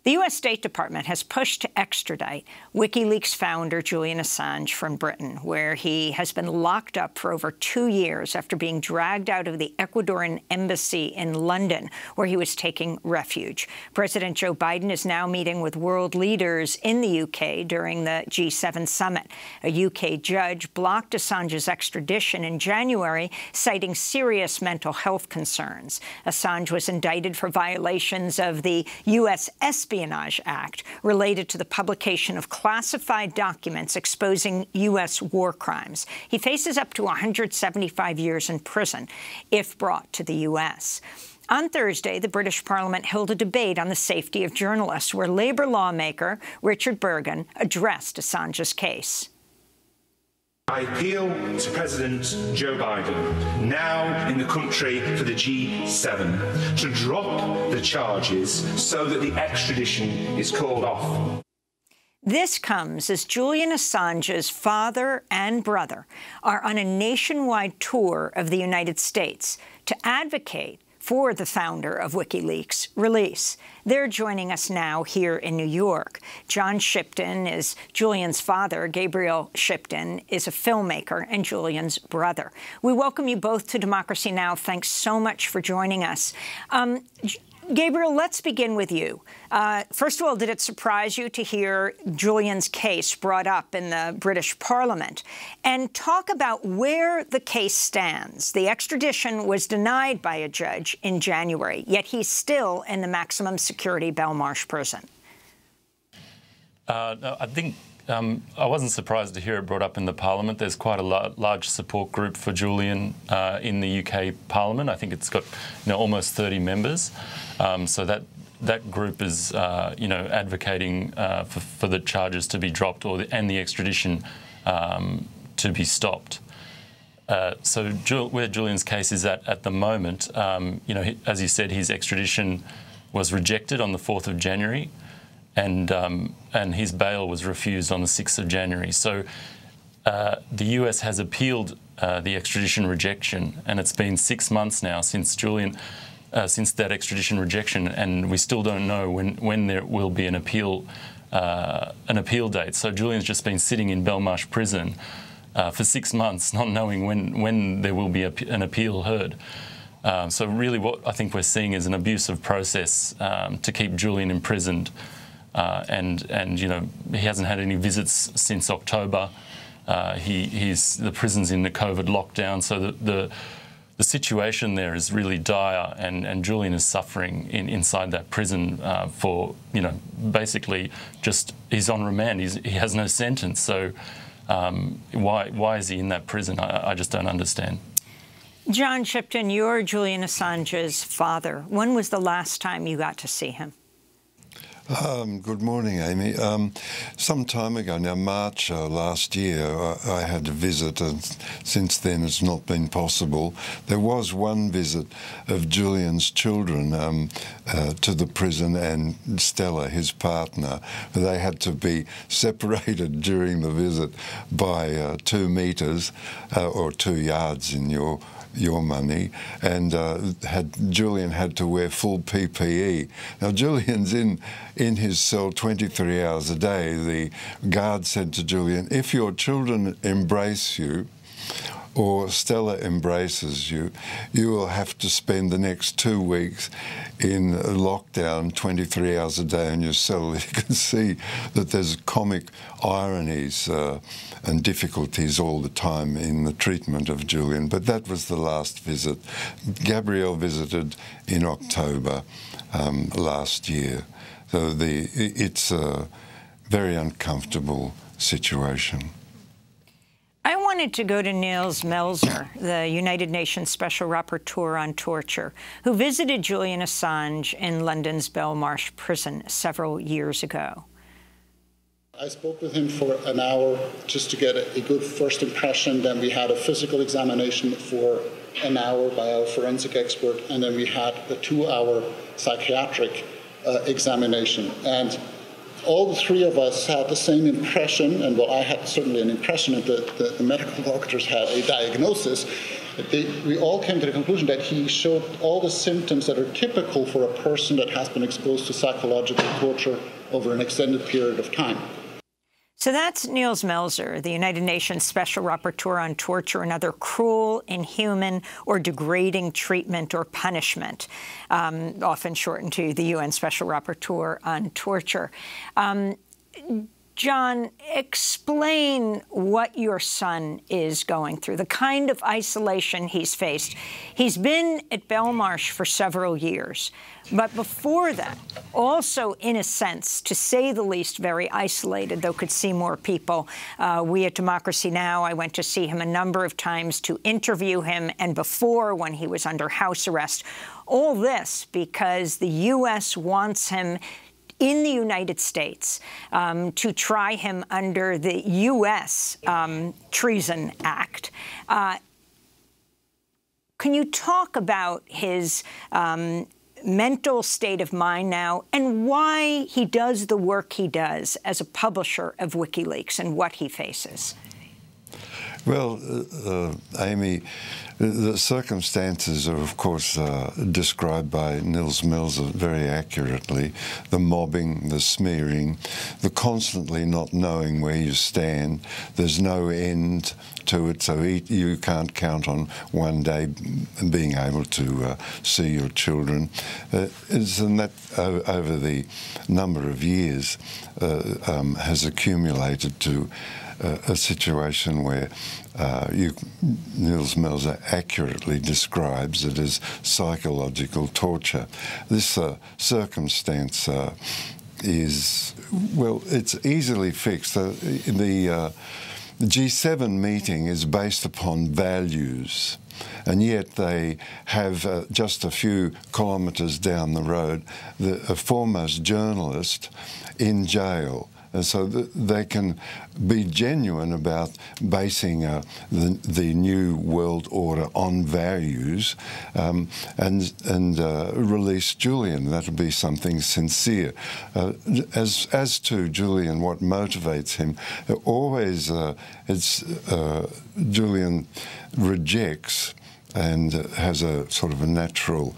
The U.S. State Department has pushed to extradite WikiLeaks founder Julian Assange from Britain, where he has been locked up for over 2 years after being dragged out of the Ecuadorian embassy in London, where he was taking refuge. President Joe Biden is now meeting with world leaders in the UK during the G7 summit. A UK judge blocked Assange's extradition in January, citing serious mental health concerns. Assange was indicted for violations of the U.S. Espionage Act related to the publication of classified documents exposing U.S. war crimes. He faces up to 175 years in prison if brought to the U.S. On Thursday, the British Parliament held a debate on the safety of journalists, where Labour lawmaker Richard Burgon addressed Assange's case. I appeal to President Joe Biden, now in the country for the G7, to drop the charges so that the extradition is called off. This comes as Julian Assange's father and brother are on a nationwide tour of the United States to advocate for the founder of WikiLeaks' release. They're joining us now here in New York. John Shipton is Julian's father. Gabriel Shipton is a filmmaker and Julian's brother. We welcome you both to Democracy Now! Thanks so much for joining us. Gabriel, let's begin with you. First of all, did it surprise you to hear Julian's case brought up in the British Parliament? And talk about where the case stands. The extradition was denied by a judge in January, yet he's still in the maximum security Belmarsh prison. No, I think I wasn't surprised to hear it brought up in the Parliament. There's quite a large support group for Julian in the UK Parliament. I think it's got almost 30 members. So that group is advocating for the charges to be dropped and the extradition to be stopped. So where Julian's case is at the moment, as you said, his extradition was rejected on the 4th of January. And his bail was refused on the 6th of January. So the US has appealed the extradition rejection, and it's been 6 months now since since that extradition rejection, and we still don't know when there will be an appeal date. So Julian's just been sitting in Belmarsh prison for 6 months, not knowing when there will be an appeal heard. So really, what I think we're seeing is an abusive process to keep Julian imprisoned. And he hasn't had any visits since October. The prison's in the COVID lockdown, so the situation there is really dire, and Julian is suffering inside that prison for basically just he's on remand. He has no sentence. So why is he in that prison? I just don't understand. John Shipton, you're Julian Assange's father. When was the last time you got to see him? Good morning, Amy. Some time ago, now March last year, I had a visit, and since then it's not been possible. There was one visit of Julian's children to the prison, and Stella, his partner. They had to be separated during the visit by 2 metres or 2 yards in your money, and Julian had to wear full PPE. Now Julian's in his cell 23 hours a day. The guard said to Julian, if your children embrace you or Stella embraces you, you will have to spend the next 2 weeks in lockdown 23 hours a day in your cell. You can see that there's comic ironies and difficulties all the time in the treatment of Julian. But that was the last visit. Gabriel visited in October last year. So it's a very uncomfortable situation. I wanted to go to Nils Melzer, the United Nations Special Rapporteur on Torture, who visited Julian Assange in London's Belmarsh prison several years ago. I spoke with him for an hour just to get a good first impression. Then we had a physical examination for an hour by our forensic expert, and then we had a 2-hour psychiatric examination. And all the 3 of us had the same impression, and well, I had certainly an impression, and the medical doctors had a diagnosis, we all came to the conclusion that he showed all the symptoms that are typical for a person that has been exposed to psychological torture over an extended period of time. So that's Nils Melzer, the United Nations Special Rapporteur on Torture and Other Cruel, Inhuman, or Degrading Treatment or Punishment, often shortened to the UN Special Rapporteur on Torture. John, explain what your son is going through, the kind of isolation he's faced. He's been at Belmarsh for several years, but before that, also, in a sense, to say the least, very isolated, though could see more people. We at Democracy Now!, I went to see him a number of times to interview him, and before, when he was under house arrest. All this because the U.S. wants him in the United States to try him under the U.S. Treason Act. Can you talk about his mental state of mind now and why he does the work he does as a publisher of WikiLeaks and what he faces? Well, Amy, the circumstances are, of course, described by Nils Melzer very accurately. The mobbing, the smearing, the constantly not knowing where you stand. There's no end to it, so you can't count on one day being able to see your children. And that, over the number of years, has accumulated to a situation where Nils Melzer accurately describes it as psychological torture. This circumstance is, well, it's easily fixed. The G7 meeting is based upon values, and yet they have just a few kilometres down the road a foremost journalist in jail. And so they can be genuine about basing the new world order on values and release Julian. That'll be something sincere. As to Julian, what motivates him, always Julian rejects and has a sort of a natural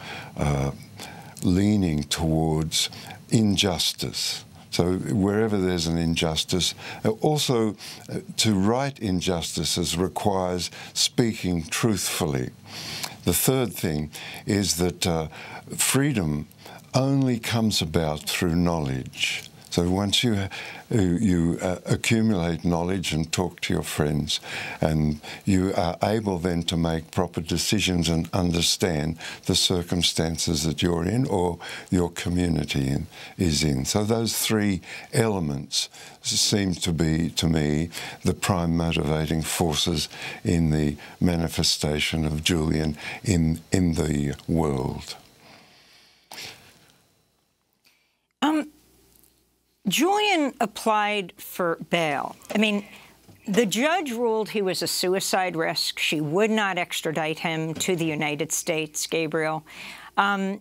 leaning towards injustice. So wherever there's an injustice, also to right injustices requires speaking truthfully. The third thing is that freedom only comes about through knowledge. So once you accumulate knowledge and talk to your friends, and you are able then to make proper decisions and understand the circumstances that you're in or your community is in. So those three elements seem to be, to me, the prime motivating forces in the manifestation of Julian in the world. Julian applied for bail. I mean, the judge ruled he was a suicide risk. She would not extradite him to the United States, Gabriel. And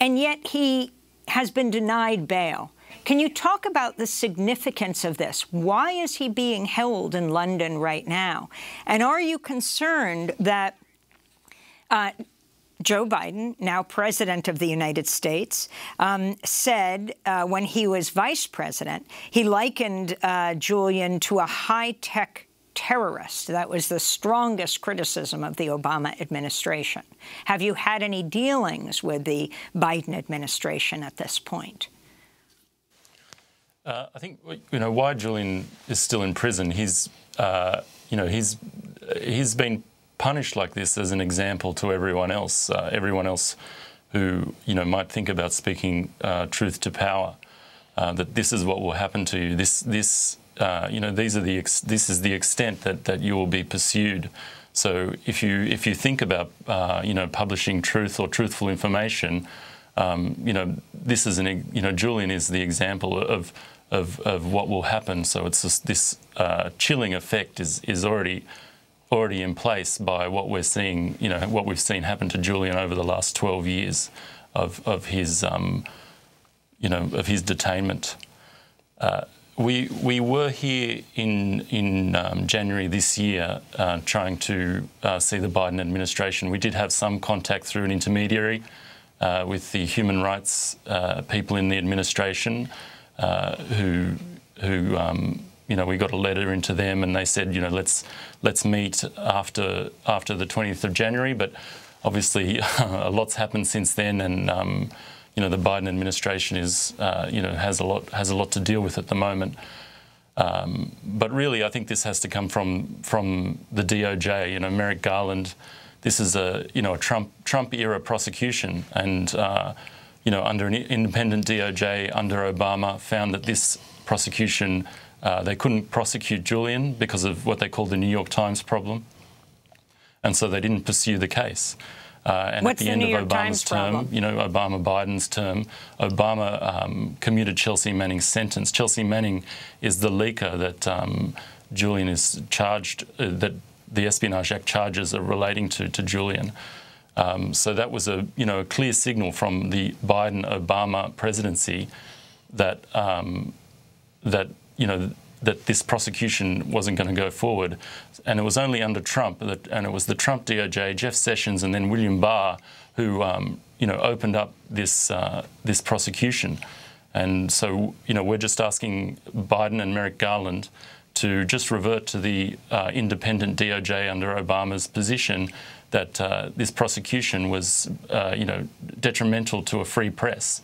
yet he has been denied bail. Can you talk about the significance of this? Why is he being held in London right now? And are you concerned that Joe Biden, now President of the United States, said when he was vice president, he likened Julian to a high-tech terrorist? That was the strongest criticism of the Obama administration. Have you had any dealings with the Biden administration at this point? I think why Julian is still in prison. He's been punished like this as an example to everyone else who might think about speaking truth to power. That this is what will happen to you. This is the extent that you will be pursued. So if you think about publishing truth or truthful information, this is Julian is the example of what will happen. So it's just this chilling effect is already in place by what we're seeing, what we've seen happen to Julian over the last 12 years of his detainment. We were here in January this year trying to see the Biden administration. We did have some contact through an intermediary with the human rights people in the administration who we got a letter into them, and they said, let's meet after the 20th of January. But obviously, a lot's happened since then, and the Biden administration is has a lot to deal with at the moment. But really, I think this has to come from the DOJ. Merrick Garland. This is a Trump era prosecution, and under an independent DOJ under Obama found that this prosecution they couldn't prosecute Julian because of what they called the New York Times problem, and so they didn't pursue the case. And What's at the end of Obama's term, problem? Obama-Biden's term, Obama commuted Chelsea Manning's sentence. Chelsea Manning is the leaker that Julian is charged, that the Espionage Act charges are relating to Julian. So that was a clear signal from the Biden-Obama presidency that that this prosecution wasn't going to go forward. And it was only under Trump, and it was the Trump DOJ, Jeff Sessions, and then William Barr who, opened up this prosecution. And so, we're just asking Biden and Merrick Garland to just revert to the independent DOJ under Obama's position that this prosecution was, detrimental to a free press.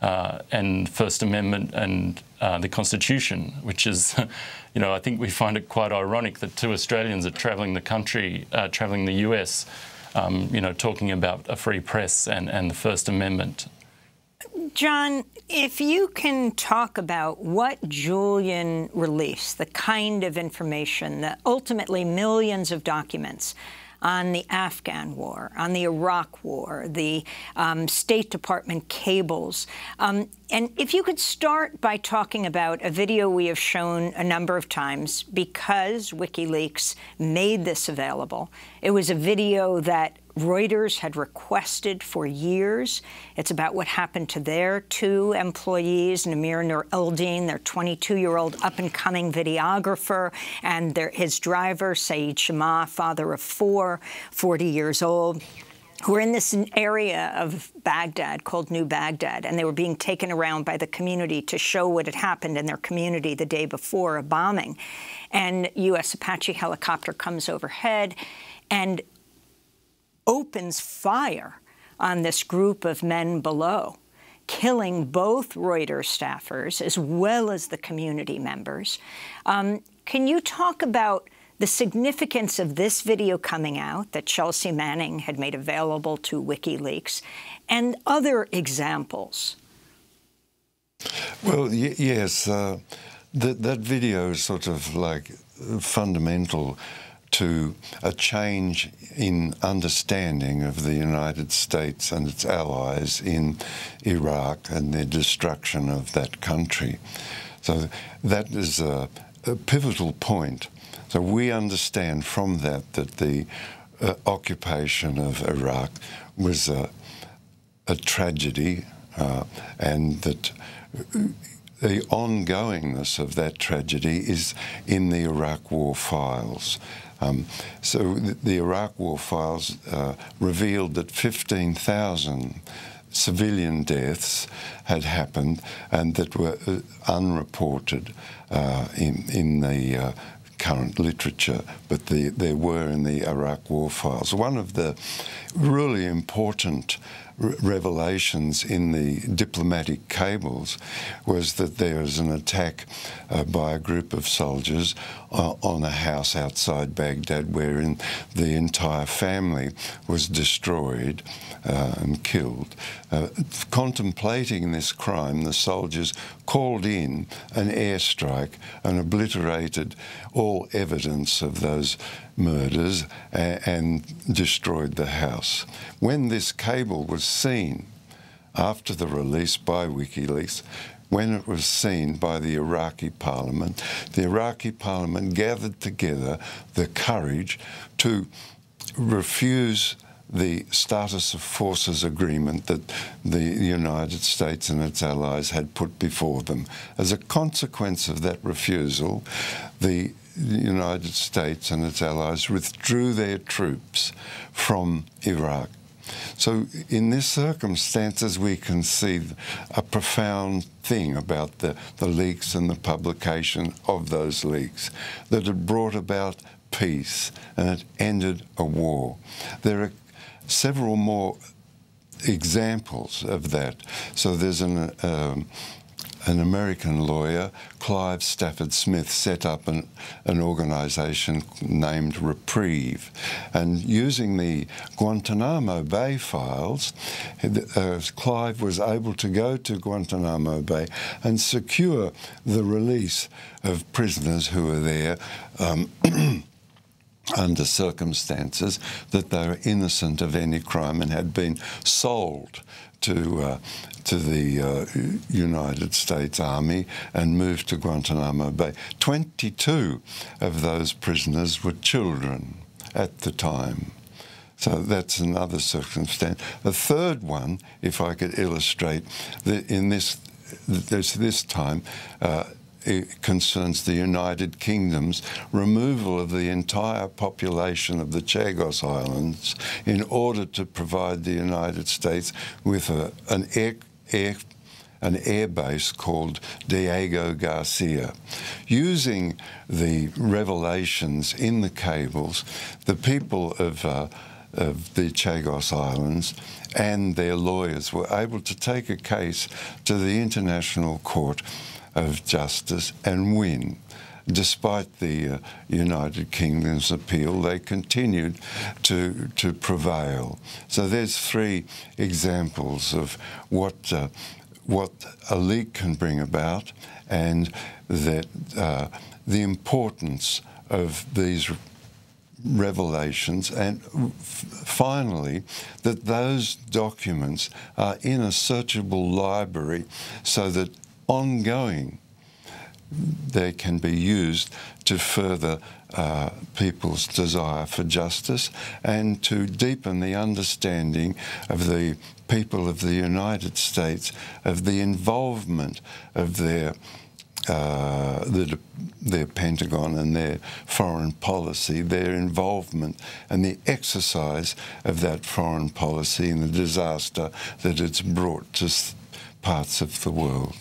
And First Amendment and the Constitution, which is, I think we find it quite ironic that two Australians are travelling the country, travelling the US, talking about a free press and the First Amendment. John, if you can talk about what Julian released, the kind of information, that ultimately millions of documents on the Afghan war, on the Iraq war, the State Department cables. And if you could start by talking about a video we have shown a number of times because WikiLeaks made this available. It was a video that Reuters had requested for years. It's about what happened to their two employees, Namir Nur Eldin, their 22-year-old up-and-coming videographer, and his driver, Saeed Shama, father of four, 40 years old, who were in this area of Baghdad called New Baghdad, and they were being taken around by the community to show what had happened in their community the day before a bombing. And U.S. Apache helicopter comes overhead and opens fire on this group of men below, killing both Reuters staffers as well as the community members. Can you talk about the significance of this video coming out that Chelsea Manning had made available to WikiLeaks and other examples? Well, yes, that video is sort of like fundamental to a change in understanding of the United States and its allies in Iraq and the destruction of that country. So that is a pivotal point. So we understand from that the occupation of Iraq was a tragedy and that the ongoingness of that tragedy is in the Iraq War files. So the Iraq War files revealed that 15,000 civilian deaths had happened and that were unreported in the current literature, but there were in the Iraq War files. One of the really important revelations in the diplomatic cables was that there was an attack by a group of soldiers on a house outside Baghdad wherein the entire family was destroyed and killed. Contemplating this crime, the soldiers called in an airstrike and obliterated all evidence of those murders and destroyed the house. When this cable was seen after the release by WikiLeaks, when it was seen by the Iraqi parliament gathered together the courage to refuse the status of forces agreement that the United States and its allies had put before them. As a consequence of that refusal, the United States and its allies withdrew their troops from Iraq. So in these circumstances, we can see a profound thing about the leaks and the publication of those leaks, that it brought about peace and it ended a war. There are several more examples of that. So there's an American lawyer, Clive Stafford Smith, set up an organisation named Reprieve, and using the Guantanamo Bay files, Clive was able to go to Guantanamo Bay and secure the release of prisoners who were there under circumstances that they were innocent of any crime and had been sold to the United States Army and moved to Guantanamo Bay. 22 of those prisoners were children at the time. So that's another circumstance. A third one, if I could illustrate, in this time, it concerns the United Kingdom's removal of the entire population of the Chagos Islands in order to provide the United States with an air base called Diego Garcia. Using the revelations in the cables, the people of the Chagos Islands and their lawyers were able to take a case to the International Court of Justice and win. Despite the United Kingdom's appeal, they continued to prevail. So there's three examples of what a leak can bring about, and that the importance of these revelations, and finally that those documents are in a searchable library so that ongoing they can be used to further people's desire for justice and to deepen the understanding of the people of the United States of the involvement of their Pentagon and their foreign policy, their involvement and the exercise of that foreign policy and the disaster that it's brought to parts of the world.